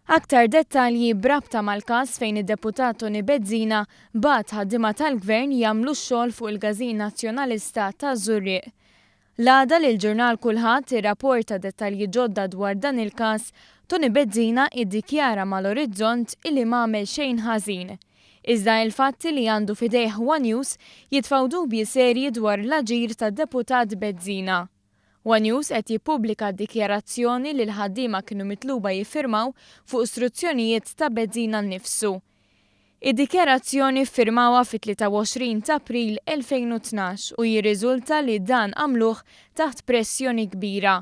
Aktar dettalji brabta mal-każ fejn id-deputat Tony Bezzina bat ħaddiema tal-Gvern jagħmlu x-xogħol fuq il-Gażin Nazzjonalista ta' Żurrieq. L-għada li l-ġurnal Kulħadd irrapporta dettalji ġodda dwar dan il-każ, Tony Bezzina iddikjara mal-Orizzont illi m'għamel xejn ħażin. Iżda il-fatti li għandu fidejh One News jitfgħu dubji serji dwar l-aġir tad-deputat Bezzina. One News qed jippubblika dikjarazzjoni li l-ħaddiema kienu mitluba jiffirmaw fuq istruzzjonijiet ta' Bezzina nnifsu. Id-dikjarazzjoni ffirmawha fit-23 ta' April 2012 u jirriżulta li dan għamluh taħt pressjoni kbira.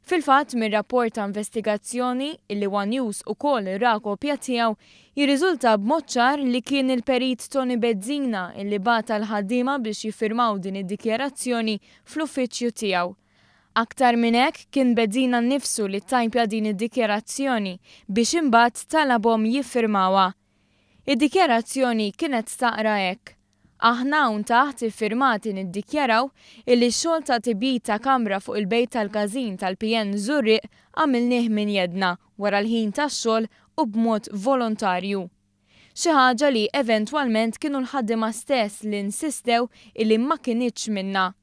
Fil-fatt mir-rapport ta' investigazzjoni illi One News ukoll ra kopja tiegħu jirriżulta b'mod ċar li kien il-perit Tony Bezzina illi bagħata l-ħaddiema biex jiffirmaw din id-dikjarazzjoni fl-uffiċċju tiegħu. Aktar minn hekk kien Bezzina nnifsu li ttajpja din id-dikjarazzjoni biex imbagħad talabhom jiffirmawha. Id-dikjarazzjoni kienet taqra hekk: Aħna hawn taħt iffirmati niddikjaraw illi x-xogħol ta' tibjid ta' kamra fuq il-bejt tal-Gażin tal-PN Żurrieq għamilnieh minn yedna wara l-ħin tax-xogħol u b'mod volontarju. Xi ħaġa li eventwalment kienu l-ħaddiema stess li insistew illi ma kinitx minnha.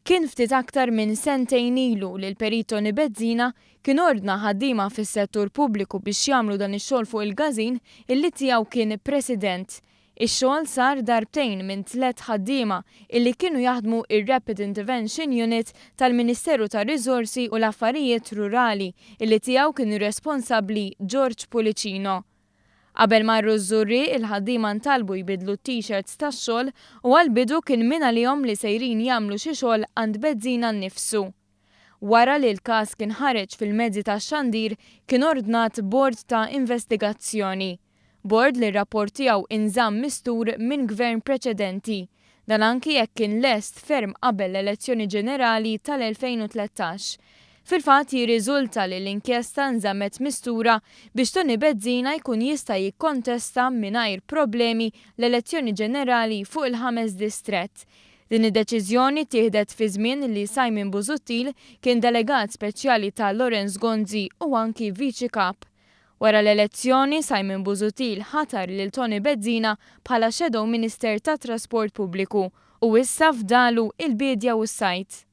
Kien ftit aktar minn sentejn ilu li l-perit Tony Bezzina kien ordna ħaddiema fis-settur pubbliku biex jagħmlu dan ix-xogħol fuq il-Gażin illi tiegħu kien president. Ix-xogħol sar darbtejn minn 3 ħaddiema illi kienu jaħdmu ir-Rapid Intervention Unit tal-Ministeru tar-Riżorsi u l-Affarijiet Rurali illi tiegħu kien responsabbli George Pulicino. Qabel marru Żurrieq il-ħaddiema ntalbu jbidlu t-t-shirts tax-xogħol u għall-bidu kien min għalihom li sejrin jagħmlu xi xogħol għand Bezzina nnifsu. Wara li l-każ kien ħareġ fil-mezzi tax-xandir kien ordnat bord ta' investigazzjoni. Bord li r-rapport tiegħu inżamm mistur minn gvern preċedenti. Dan anki jekk kien lest ferm qabel l-elezzjoni ġenerali tal-2013. Fil-fatt jirriżulta li l-inkjesta nżammet mistura biex Tony Bezzina jkun jista' jikkontesta mingħajr problemi l-elezzjoni ġenerali fuq il-5 distrett. Din id-deċiżjoni tieħdet fi żmien li Simon Busuttil kien delegat speċjali ta' Lawrence Gonzi u anki viċi kap. Wara l-elezzjoni Simon Busuttil ħatar lil Tony Bezzina bħala Shadow Minister tat Trasport Pubbliku u issa fdalu il-bidja u s-sajt.